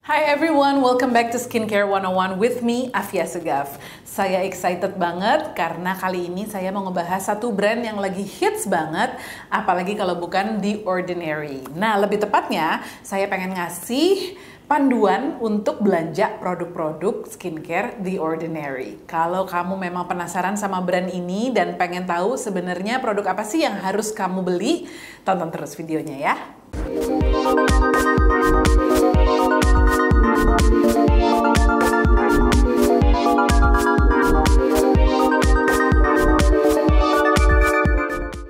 Hi everyone, welcome back to Skincare 101 with me, Afia Segaf. Saya excited banget karena kali ini saya mau ngebahas satu brand yang lagi hits banget, apalagi kalau bukan The Ordinary. Nah, lebih tepatnya saya pengen ngasih panduan untuk belanja produk-produk skincare The Ordinary. Kalau kamu memang penasaran sama brand ini dan pengen tahu sebenarnya produk apa sih yang harus kamu beli, tonton terus videonya ya.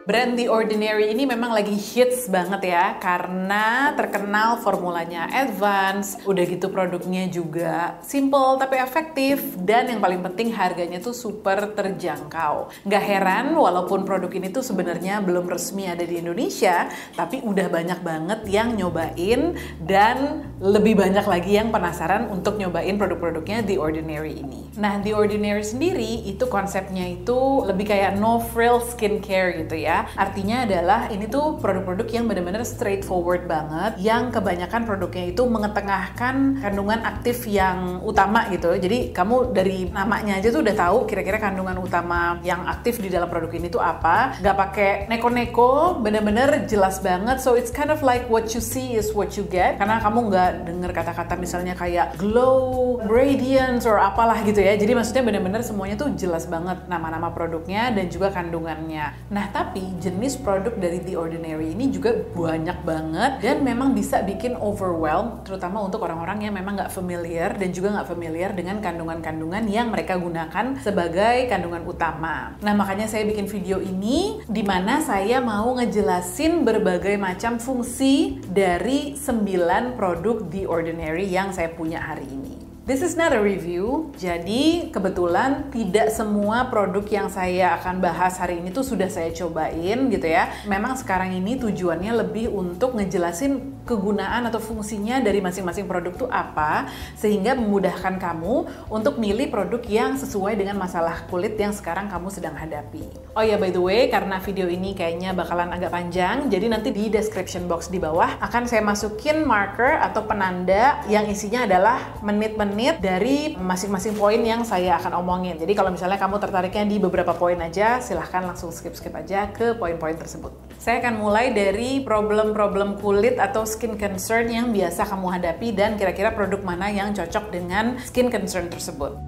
Brand The Ordinary ini memang lagi hits banget ya, karena terkenal formulanya advance, udah gitu produknya juga simple tapi efektif, dan yang paling penting harganya tuh super terjangkau. Nggak heran walaupun produk ini tuh sebenarnya belum resmi ada di Indonesia, tapi udah banyak banget yang nyobain, dan lebih banyak lagi yang penasaran untuk nyobain produk-produknya The Ordinary ini. Nah, The Ordinary sendiri itu konsepnya itu lebih kayak no frill skincare gitu ya. Artinya adalah ini tuh produk-produk yang benar-benar straightforward banget, yang kebanyakan produknya itu mengetengahkan kandungan aktif yang utama gitu. Jadi kamu dari namanya aja tuh udah tahu kira-kira kandungan utama yang aktif di dalam produk ini tuh apa. Gak pakai neko-neko, bener-bener jelas banget. So it's kind of like what you see is what you get. Karena kamu nggak denger kata-kata misalnya kayak glow, radiance, or apalah gitu ya. Jadi maksudnya bener-bener semuanya tuh jelas banget nama-nama produknya dan juga kandungannya. Nah, tapi jenis produk dari The Ordinary ini juga banyak banget dan memang bisa bikin overwhelmed, terutama untuk orang-orang yang memang nggak familiar dan juga nggak familiar dengan kandungan-kandungan yang mereka gunakan sebagai kandungan utama. Nah, makanya saya bikin video ini di mana saya mau ngejelasin berbagai macam fungsi dari 9 produk The Ordinary yang saya punya hari ini. This is not a review, jadi kebetulan tidak semua produk yang saya akan bahas hari ini tuh sudah saya cobain gitu ya. Memang sekarang ini tujuannya lebih untuk ngejelasin kegunaan atau fungsinya dari masing-masing produk tuh apa, sehingga memudahkan kamu untuk milih produk yang sesuai dengan masalah kulit yang sekarang kamu sedang hadapi. Oh ya, by the way, karena video ini kayaknya bakalan agak panjang, jadi nanti di description box di bawah akan saya masukin marker atau penanda yang isinya adalah menit-menit dari masing-masing poin yang saya akan omongin. Jadi kalau misalnya kamu tertariknya di beberapa poin aja, silahkan langsung skip-skip aja ke poin-poin tersebut. Saya akan mulai dari problem-problem kulit atau skin concern yang biasa kamu hadapi dan kira-kira produk mana yang cocok dengan skin concern tersebut.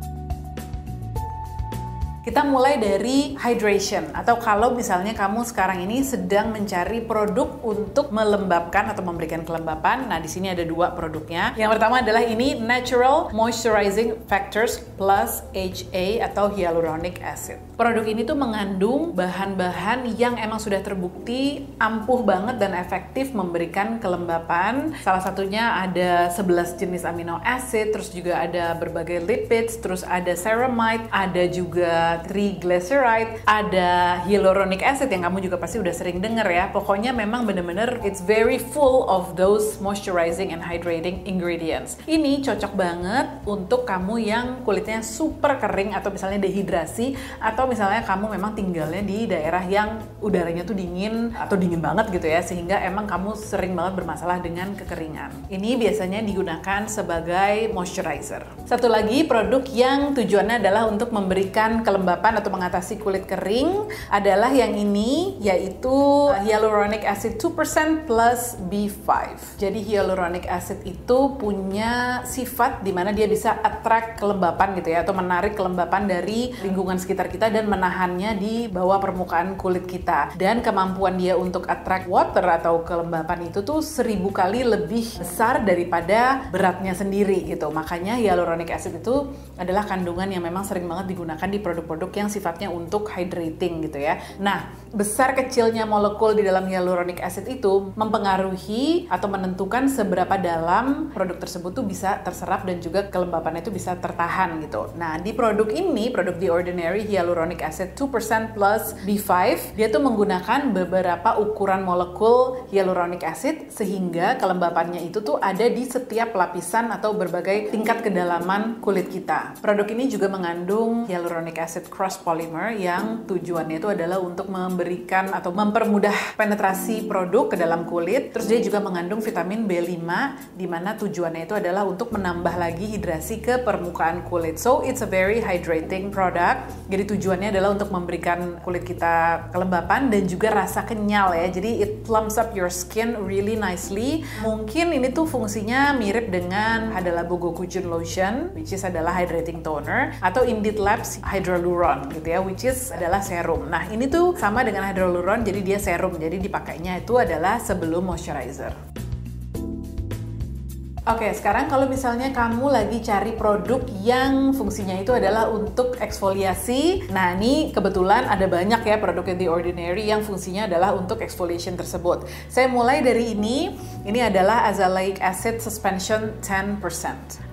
Kita mulai dari hydration, atau kalau misalnya kamu sekarang ini sedang mencari produk untuk melembabkan atau memberikan kelembapan. Nah, di sini ada 2 produknya. Yang pertama adalah ini Natural Moisturizing Factors plus HA atau Hyaluronic Acid. Produk ini tuh mengandung bahan-bahan yang emang sudah terbukti ampuh banget dan efektif memberikan kelembapan. Salah satunya ada 11 jenis amino acid, terus juga ada berbagai lipids, terus ada ceramide, ada juga triglyceride, ada hyaluronic acid yang kamu juga pasti udah sering denger ya. Pokoknya memang bener-bener it's very full of those moisturizing and hydrating ingredients. Ini cocok banget untuk kamu yang kulitnya super kering atau misalnya dehidrasi, atau misalnya kamu memang tinggalnya di daerah yang udaranya tuh dingin atau dingin banget gitu ya, sehingga emang kamu sering banget bermasalah dengan kekeringan. Ini biasanya digunakan sebagai moisturizer. Satu lagi produk yang tujuannya adalah untuk memberikan kelembapan atau mengatasi kulit kering adalah yang ini, yaitu hyaluronic acid 2% plus B5. Jadi hyaluronic acid itu punya sifat di mana dia bisa attract kelembapan gitu ya, atau menarik kelembapan dari lingkungan sekitar kita dan menahannya di bawah permukaan kulit kita. Dan kemampuan dia untuk attract water atau kelembapan itu tuh 1000 kali lebih besar daripada beratnya sendiri gitu. Makanya hyaluronic acid itu adalah kandungan yang memang sering banget digunakan di produk-produk yang sifatnya untuk hydrating gitu ya. Nah, besar kecilnya molekul di dalam hyaluronic acid itu mempengaruhi atau menentukan seberapa dalam produk tersebut tuh bisa terserap dan juga kelembapannya itu bisa tertahan gitu. Nah, di produk ini, produk The Ordinary Hyaluronic Acid 2% plus B5, dia tuh menggunakan beberapa ukuran molekul hyaluronic acid sehingga kelembapannya itu tuh ada di setiap lapisan atau berbagai tingkat kedalaman kulit kita. Produk ini juga mengandung hyaluronic acid acid cross polymer yang tujuannya itu adalah untuk memberikan atau mempermudah penetrasi produk ke dalam kulit. Terus dia juga mengandung vitamin B5 di mana tujuannya itu adalah untuk menambah lagi hidrasi ke permukaan kulit. So it's a very hydrating product. Jadi tujuannya adalah untuk memberikan kulit kita kelembapan dan juga rasa kenyal ya. Jadi it plumps up your skin really nicely. Mungkin ini tuh fungsinya mirip dengan Hada Labo Gokujun Lotion, which is adalah hydrating toner, atau Indeed Labs Hydroluron gitu ya, which is adalah serum. Nah ini tuh sama dengan hydroluron, jadi dia serum, jadi dipakainya itu adalah sebelum moisturizer. Oke, sekarang kalau misalnya kamu lagi cari produk yang fungsinya itu adalah untuk eksfoliasi. Nah, ini kebetulan ada banyak ya produk The Ordinary yang fungsinya adalah untuk exfoliation tersebut. Saya mulai dari ini adalah azelaic acid suspension 10%.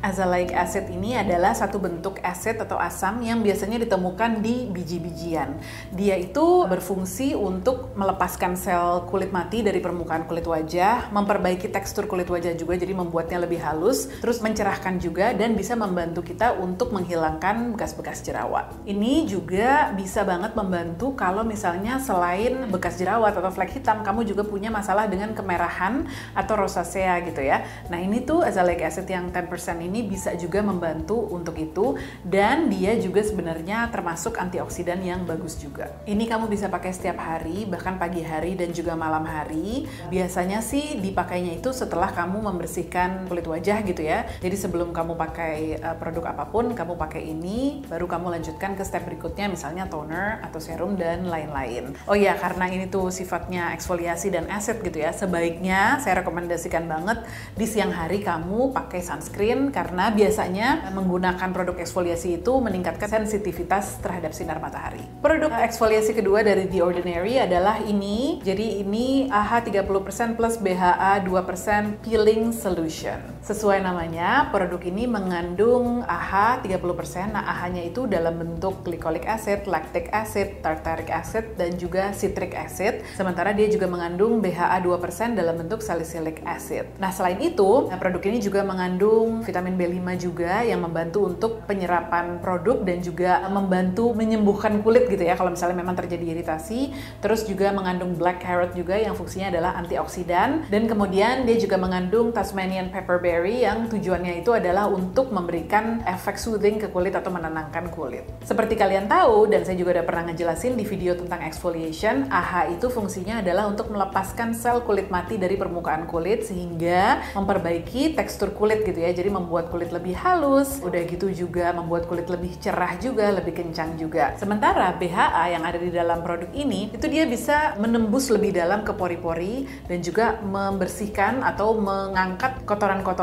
Azelaic acid ini adalah satu bentuk asid atau asam yang biasanya ditemukan di biji-bijian. Dia itu berfungsi untuk melepaskan sel kulit mati dari permukaan kulit wajah, memperbaiki tekstur kulit wajah juga, jadi membuatnya lebih halus, terus mencerahkan juga dan bisa membantu kita untuk menghilangkan bekas-bekas jerawat. Ini juga bisa banget membantu kalau misalnya selain bekas jerawat atau flek hitam, kamu juga punya masalah dengan kemerahan atau rosacea gitu ya. Nah ini tuh azelaic acid yang 10% ini bisa juga membantu untuk itu, dan dia juga sebenarnya termasuk antioksidan yang bagus juga. Ini kamu bisa pakai setiap hari, bahkan pagi hari dan juga malam hari. Biasanya sih dipakainya itu setelah kamu membersihkan kulit wajah gitu ya. Jadi sebelum kamu pakai produk apapun, kamu pakai ini, baru kamu lanjutkan ke step berikutnya, misalnya toner atau serum dan lain-lain. Oh iya, karena ini tuh sifatnya eksfoliasi dan acid gitu ya, sebaiknya saya rekomendasikan banget di siang hari kamu pakai sunscreen, karena biasanya menggunakan produk eksfoliasi itu meningkatkan sensitivitas terhadap sinar matahari. Produk eksfoliasi kedua dari The Ordinary adalah ini. Jadi ini AHA 30% plus BHA 2% Peeling Solution. Sesuai namanya, produk ini mengandung AHA 30%. Nah, AHA-nya itu dalam bentuk glycolic acid, lactic acid, tartaric acid, dan juga citric acid. Sementara dia juga mengandung BHA 2% dalam bentuk salicylic acid. Nah, selain itu, produk ini juga mengandung vitamin B5 juga yang membantu untuk penyerapan produk dan juga membantu menyembuhkan kulit gitu ya kalau misalnya memang terjadi iritasi. Terus juga mengandung black carrot juga yang fungsinya adalah antioksidan, dan kemudian dia juga mengandung Tasmanian pepperberry yang tujuannya itu adalah untuk memberikan efek soothing ke kulit atau menenangkan kulit. Seperti kalian tahu, dan saya juga udah pernah ngejelasin di video tentang exfoliation, AHA itu fungsinya adalah untuk melepaskan sel kulit mati dari permukaan kulit sehingga memperbaiki tekstur kulit gitu ya. Jadi membuat kulit lebih halus, udah gitu juga membuat kulit lebih cerah juga, lebih kencang juga. Sementara BHA yang ada di dalam produk ini, itu dia bisa menembus lebih dalam ke pori-pori dan juga membersihkan atau mengangkat kotoran-kotoran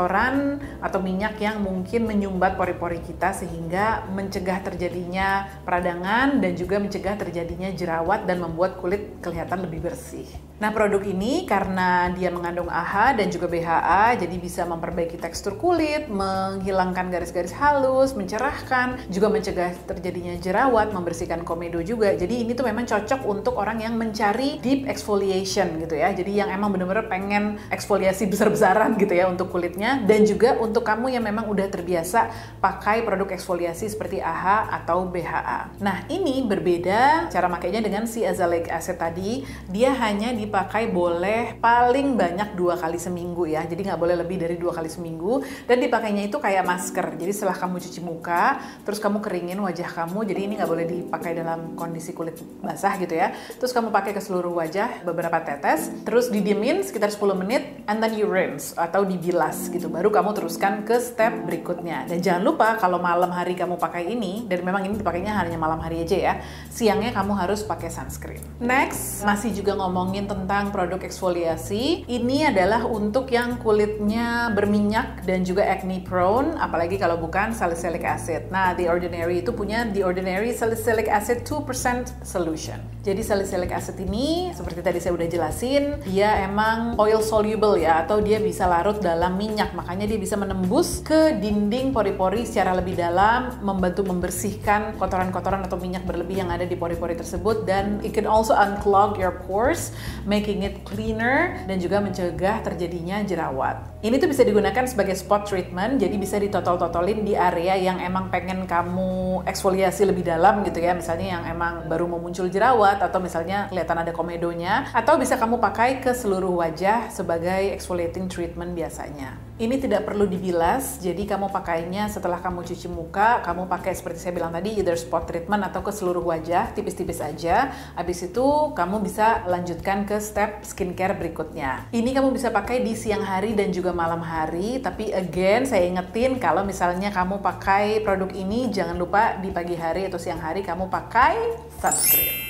atau minyak yang mungkin menyumbat pori-pori kita sehingga mencegah terjadinya peradangan dan juga mencegah terjadinya jerawat dan membuat kulit kelihatan lebih bersih. Nah, produk ini karena dia mengandung AHA dan juga BHA, jadi bisa memperbaiki tekstur kulit, menghilangkan garis-garis halus, mencerahkan, juga mencegah terjadinya jerawat, membersihkan komedo juga. Jadi ini tuh memang cocok untuk orang yang mencari deep exfoliation gitu ya. Jadi yang emang bener-bener pengen eksfoliasi besar-besaran gitu ya untuk kulitnya, dan juga untuk kamu yang memang udah terbiasa pakai produk eksfoliasi seperti AHA atau BHA. Nah, ini berbeda cara makainya dengan si azelaic acid tadi. Dia hanya dipakai boleh paling banyak 2 kali seminggu ya. Jadi nggak boleh lebih dari 2 kali seminggu, dan dipakainya itu kayak masker. Jadi setelah kamu cuci muka, terus kamu keringin wajah kamu, jadi ini nggak boleh dipakai dalam kondisi kulit basah gitu ya. Terus kamu pakai ke seluruh wajah beberapa tetes, terus didiemin sekitar 10 menit, and then you rinse atau dibilas gitu. Baru kamu teruskan ke step berikutnya. Dan jangan lupa kalau malam hari kamu pakai ini, dan memang ini dipakainya hanya malam hari aja ya, siangnya kamu harus pakai sunscreen. Next, masih juga ngomongin tentang produk eksfoliasi. Ini adalah untuk yang kulitnya berminyak dan juga acne prone, apalagi kalau bukan salicylic acid. Nah, The Ordinary itu punya The Ordinary Salicylic Acid 2% Solution. Jadi salicylic acid ini, seperti tadi saya udah jelasin, dia emang oil soluble ya, atau dia bisa larut dalam minyak, makanya dia bisa menembus ke dinding pori-pori secara lebih dalam, membantu membersihkan kotoran-kotoran atau minyak berlebih yang ada di pori-pori tersebut, dan it can also unclog your pores, making it cleaner, dan juga mencegah terjadinya jerawat. Ini tuh bisa digunakan sebagai spot treatment, jadi bisa ditotol-totolin di area yang emang pengen kamu eksfoliasi lebih dalam gitu ya, misalnya yang emang baru mau muncul jerawat, atau misalnya kelihatan ada komedonya, atau bisa kamu pakai ke seluruh wajah sebagai exfoliating treatment biasanya. Ini tidak perlu dibilas, jadi kamu pakainya setelah kamu cuci muka, kamu pakai seperti saya bilang tadi, either spot treatment atau ke seluruh wajah, tipis-tipis aja. Habis itu kamu bisa lanjutkan ke step skincare berikutnya. Ini kamu bisa pakai di siang hari dan juga malam hari, tapi again saya ingetin kalau misalnya kamu pakai produk ini, jangan lupa di pagi hari atau siang hari kamu pakai sunscreen.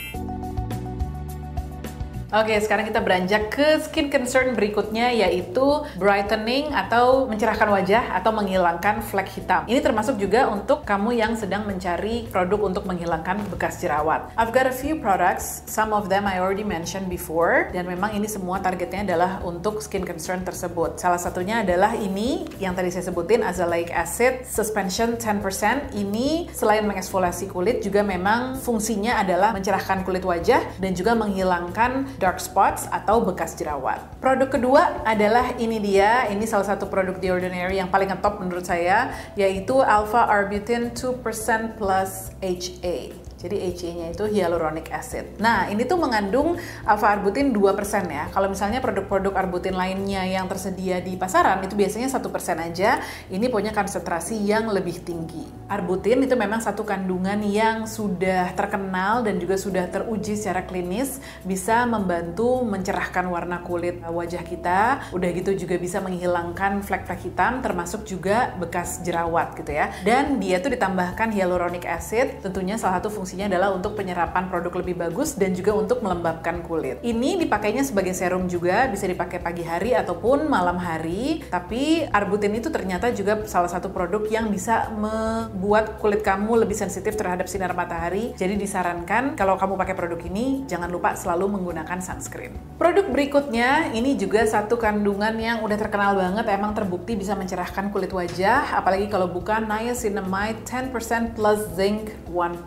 Oke, sekarang kita beranjak ke skin concern berikutnya, yaitu brightening atau mencerahkan wajah atau menghilangkan flek hitam. Ini termasuk juga untuk kamu yang sedang mencari produk untuk menghilangkan bekas jerawat. I've got a few products, some of them I already mentioned before, dan memang ini semua targetnya adalah untuk skin concern tersebut. Salah satunya adalah ini yang tadi saya sebutin, Azelaic Acid Suspension 10%. Ini selain mengeksfoliasi kulit, juga memang fungsinya adalah mencerahkan kulit wajah dan juga menghilangkan dark spots atau bekas jerawat. Produk kedua adalah ini dia, ini salah satu produk The Ordinary yang paling ngetop menurut saya, yaitu Alpha Arbutin 2% plus HA. Jadi HA-nya itu hyaluronic acid. Nah, ini tuh mengandung alpha arbutin 2% ya. Kalau misalnya produk-produk arbutin lainnya yang tersedia di pasaran itu biasanya 1% aja. Ini punya konsentrasi yang lebih tinggi. Arbutin itu memang satu kandungan yang sudah terkenal dan juga sudah teruji secara klinis, bisa membantu mencerahkan warna kulit wajah kita. Udah gitu juga bisa menghilangkan flek-flek hitam, termasuk juga bekas jerawat gitu ya. Dan dia tuh ditambahkan hyaluronic acid, tentunya salah satu fungsinya adalah untuk penyerapan produk lebih bagus dan juga untuk melembabkan kulit. Ini dipakainya sebagai serum juga, bisa dipakai pagi hari ataupun malam hari. Tapi arbutin itu ternyata juga salah satu produk yang bisa membuat kulit kamu lebih sensitif terhadap sinar matahari. Jadi disarankan kalau kamu pakai produk ini, jangan lupa selalu menggunakan sunscreen. Produk berikutnya, ini juga satu kandungan yang udah terkenal banget, emang terbukti bisa mencerahkan kulit wajah, apalagi kalau bukan niacinamide 10% plus zinc 1%.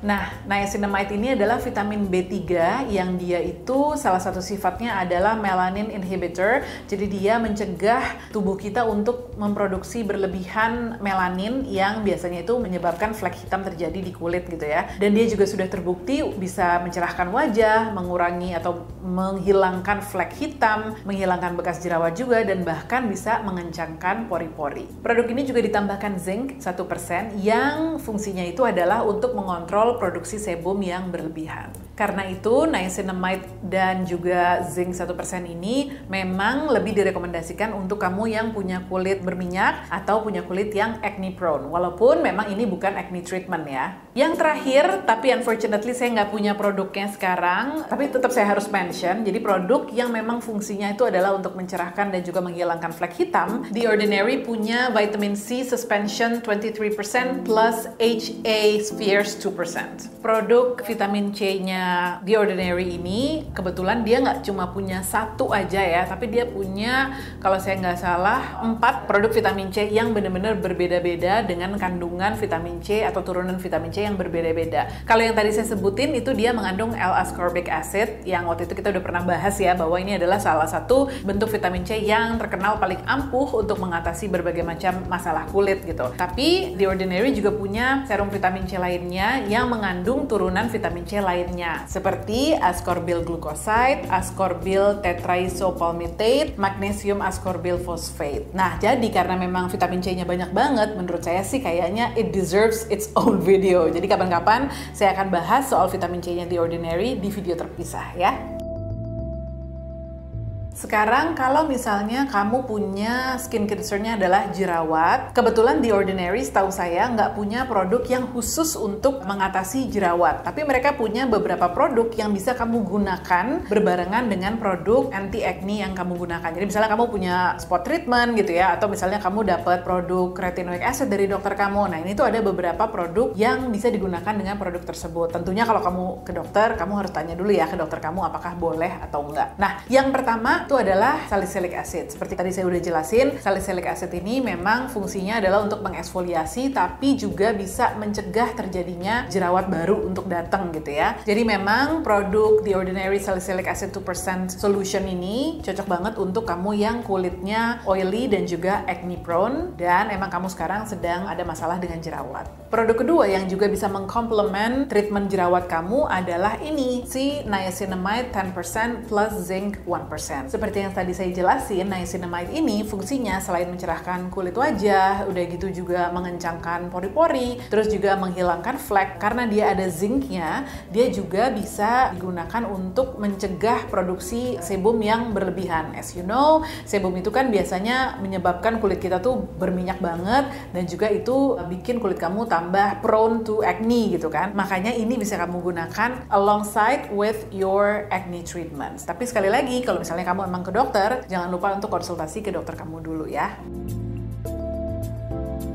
Nah, niacinamide ini adalah vitamin B3 yang dia itu salah satu sifatnya adalah melanin inhibitor. Jadi dia mencegah tubuh kita untuk memproduksi berlebihan melanin yang biasanya itu menyebabkan flek hitam terjadi di kulit gitu ya. Dan dia juga sudah terbukti bisa mencerahkan wajah, mengurangi atau menghilangkan flek hitam, menghilangkan bekas jerawat juga, dan bahkan bisa mengencangkan pori-pori. Produk ini juga ditambahkan zinc 1% yang fungsinya itu adalah untuk mengontrol produksi sebum yang berlebihan. Karena itu, niacinamide dan juga zinc 1% ini memang lebih direkomendasikan untuk kamu yang punya kulit berminyak atau punya kulit yang acne prone. Walaupun memang ini bukan acne treatment ya. Yang terakhir, tapi unfortunately saya nggak punya produknya sekarang, tapi tetap saya harus mention. Jadi produk yang memang fungsinya itu adalah untuk mencerahkan dan juga menghilangkan flek hitam. The Ordinary punya vitamin C suspension 23% plus HA spheres 2%. Produk vitamin C-nya The Ordinary ini kebetulan dia nggak cuma punya satu aja ya, tapi dia punya, kalau saya nggak salah, 4 produk vitamin C yang benar-benar berbeda-beda dengan kandungan vitamin C atau turunan vitamin C yang berbeda-beda. Kalau yang tadi saya sebutin itu dia mengandung L-ascorbic acid yang waktu itu kita udah pernah bahas ya, bahwa ini adalah salah satu bentuk vitamin C yang terkenal paling ampuh untuk mengatasi berbagai macam masalah kulit gitu. Tapi The Ordinary juga punya serum vitamin C lainnya yang mengandung turunan vitamin C lainnya, seperti ascorbyl glucoside, ascorbyl tetraisopalmitate, magnesium ascorbyl phosphate. Nah, jadi karena memang vitamin C-nya banyak banget, menurut saya sih kayaknya it deserves its own video. Jadi kapan-kapan saya akan bahas soal vitamin C-nya The Ordinary di video terpisah ya. Sekarang kalau misalnya kamu punya skin concern-nya adalah jerawat, kebetulan The Ordinary setahu saya nggak punya produk yang khusus untuk mengatasi jerawat. Tapi mereka punya beberapa produk yang bisa kamu gunakan berbarengan dengan produk anti-acne yang kamu gunakan. Jadi misalnya kamu punya spot treatment gitu ya, atau misalnya kamu dapat produk retinoic acid dari dokter kamu. Nah, ini tuh ada beberapa produk yang bisa digunakan dengan produk tersebut. Tentunya kalau kamu ke dokter, kamu harus tanya dulu ya ke dokter kamu apakah boleh atau enggak. Nah, yang pertama pertama itu adalah salicylic acid. Seperti tadi saya udah jelasin, salicylic acid ini memang fungsinya adalah untuk mengeksfoliasi, tapi juga bisa mencegah terjadinya jerawat baru untuk datang gitu ya. Jadi memang produk The Ordinary Salicylic Acid 2% Solution ini cocok banget untuk kamu yang kulitnya oily dan juga acne prone, dan emang kamu sekarang sedang ada masalah dengan jerawat. Produk kedua yang juga bisa mengkomplement treatment jerawat kamu adalah ini, si niacinamide 10% plus zinc 1%. Seperti yang tadi saya jelasin, niacinamide ini fungsinya selain mencerahkan kulit wajah, udah gitu juga mengencangkan pori-pori, terus juga menghilangkan flek. Karena dia ada zincnya, dia juga bisa digunakan untuk mencegah produksi sebum yang berlebihan. As you know, sebum itu kan biasanya menyebabkan kulit kita tuh berminyak banget, dan juga itu bikin kulit kamu tambah prone to acne gitu kan. Makanya ini bisa kamu gunakan alongside with your acne treatments. Tapi sekali lagi, kalau misalnya kamu emang ke dokter, jangan lupa untuk konsultasi ke dokter kamu dulu ya.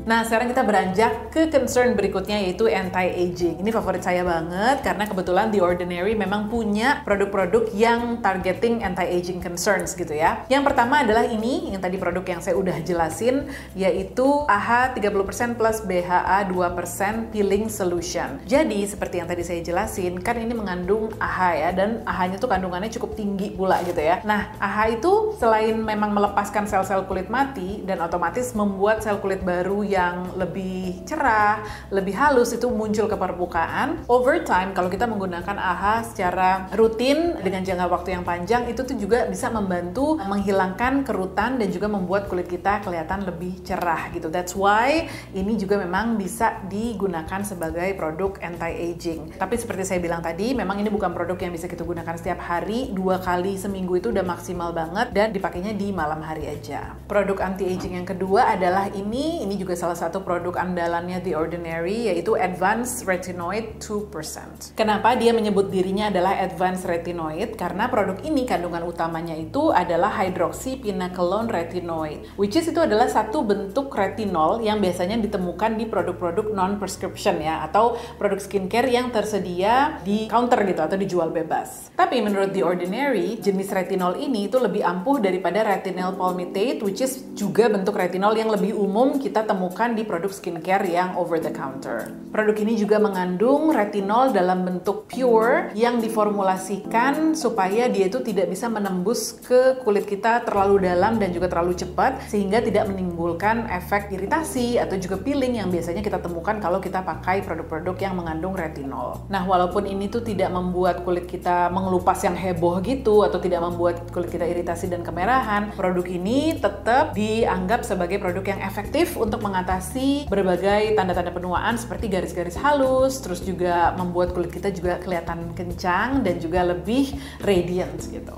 Nah, sekarang kita beranjak ke concern berikutnya, yaitu anti-aging. Ini favorit saya banget karena kebetulan The Ordinary memang punya produk-produk yang targeting anti-aging concerns gitu ya. Yang pertama adalah ini, yang tadi produk yang saya udah jelasin, yaitu AHA 30% plus BHA 2% Peeling Solution. Jadi, seperti yang tadi saya jelasin, kan ini mengandung AHA ya, dan AHA-nya tuh kandungannya cukup tinggi pula gitu ya. Nah, AHA itu selain memang melepaskan sel-sel kulit mati, dan otomatis membuat sel kulit baru yang lebih cerah, lebih halus itu muncul ke permukaan. Over time, kalau kita menggunakan AHA secara rutin dengan jangka waktu yang panjang, itu tuh juga bisa membantu menghilangkan kerutan dan juga membuat kulit kita kelihatan lebih cerah gitu. That's why ini juga memang bisa digunakan sebagai produk anti-aging. Tapi seperti saya bilang tadi, memang ini bukan produk yang bisa kita gunakan setiap hari, 2 kali seminggu itu udah maksimal banget, dan dipakainya di malam hari aja. Produk anti-aging yang kedua adalah ini juga salah satu produk andalannya The Ordinary, yaitu Advanced Retinoid 2%. Kenapa dia menyebut dirinya adalah Advanced Retinoid? Karena produk ini kandungan utamanya itu adalah hydroxypinacolone retinoid, which is itu adalah satu bentuk retinol yang biasanya ditemukan di produk-produk non-prescription ya, atau produk skincare yang tersedia di counter gitu atau dijual bebas. Tapi menurut The Ordinary, jenis retinol ini itu lebih ampuh daripada retinol palmitate, which is juga bentuk retinol yang lebih umum kita temukan di produk skincare yang over the counter. Produk ini juga mengandung retinol dalam bentuk pure yang diformulasikan supaya dia itu tidak bisa menembus ke kulit kita terlalu dalam dan juga terlalu cepat, sehingga tidak menimbulkan efek iritasi atau juga peeling yang biasanya kita temukan kalau kita pakai produk-produk yang mengandung retinol. Nah, walaupun ini tuh tidak membuat kulit kita mengelupas yang heboh gitu atau tidak membuat kulit kita iritasi dan kemerahan, produk ini tetap dianggap sebagai produk yang efektif untuk mengatasi berbagai tanda-tanda penuaan seperti garis-garis halus, terus juga membuat kulit kita juga kelihatan kencang dan juga lebih radiant gitu.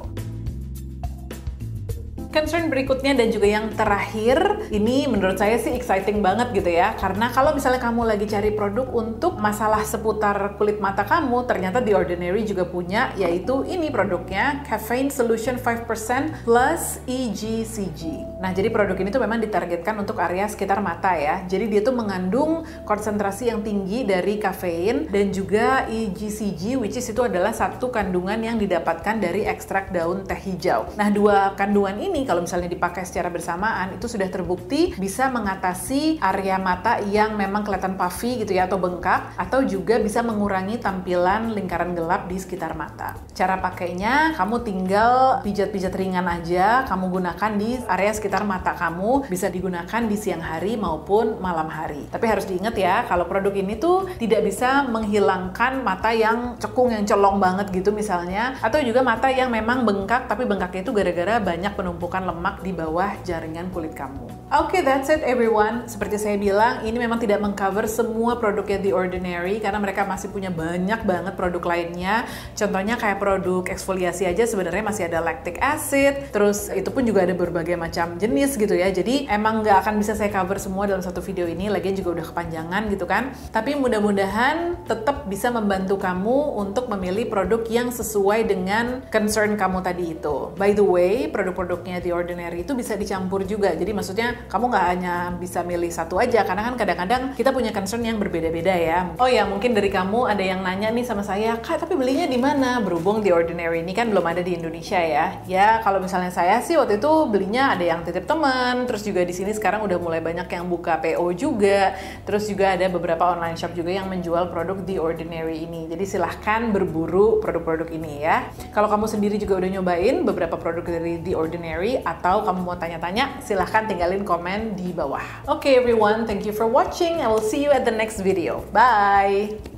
Concern berikutnya dan juga yang terakhir, ini menurut saya sih exciting banget gitu ya, karena kalau misalnya kamu lagi cari produk untuk masalah seputar kulit mata kamu, ternyata The Ordinary juga punya, yaitu ini produknya, Caffeine Solution 5% plus EGCG. Nah, jadi produk ini tuh memang ditargetkan untuk area sekitar mata ya, jadi dia tuh mengandung konsentrasi yang tinggi dari kafein dan juga EGCG, which is itu adalah satu kandungan yang didapatkan dari ekstrak daun teh hijau. Nah, dua kandungan ini kalau misalnya dipakai secara bersamaan itu sudah terbukti bisa mengatasi area mata yang memang kelihatan puffy gitu ya atau bengkak, atau juga bisa mengurangi tampilan lingkaran gelap di sekitar mata. Cara pakainya, kamu tinggal pijat-pijat ringan aja, kamu gunakan di area sekitar mata kamu, bisa digunakan di siang hari maupun malam hari. Tapi harus diingat ya, kalau produk ini tuh tidak bisa menghilangkan mata yang cekung, yang colong banget gitu misalnya, atau juga mata yang memang bengkak, tapi bengkaknya itu gara-gara banyak penumpukan lemak di bawah jaringan kulit kamu. Oke, that's it everyone. Seperti saya bilang, ini memang tidak mengcover semua produknya The Ordinary karena mereka masih punya banyak banget produk lainnya. Contohnya kayak produk eksfoliasi aja sebenarnya masih ada lactic acid, terus itu pun juga ada berbagai macam jenis gitu ya. Jadi emang nggak akan bisa saya cover semua dalam satu video ini, lagian juga udah kepanjangan gitu kan. Tapi mudah-mudahan tetap bisa membantu kamu untuk memilih produk yang sesuai dengan concern kamu tadi itu. By the way, produk-produknya The Ordinary itu bisa dicampur juga. Jadi maksudnya kamu nggak hanya bisa milih satu aja, karena kan kadang-kadang kita punya concern yang berbeda-beda ya. Oh ya, mungkin dari kamu ada yang nanya nih sama saya, Kak, tapi belinya di mana? Berhubung The Ordinary ini kan belum ada di Indonesia ya. Ya, kalau misalnya saya sih waktu itu belinya ada yang titip teman, terus juga di sini sekarang udah mulai banyak yang buka PO juga, terus juga ada beberapa online shop juga yang menjual produk The Ordinary ini. Jadi silahkan berburu produk-produk ini ya. Kalau kamu sendiri juga udah nyobain beberapa produk dari The Ordinary atau kamu mau tanya-tanya, silahkan tinggalin komen di bawah. Okay everyone, thank you for watching. I will see you at the next video. Bye!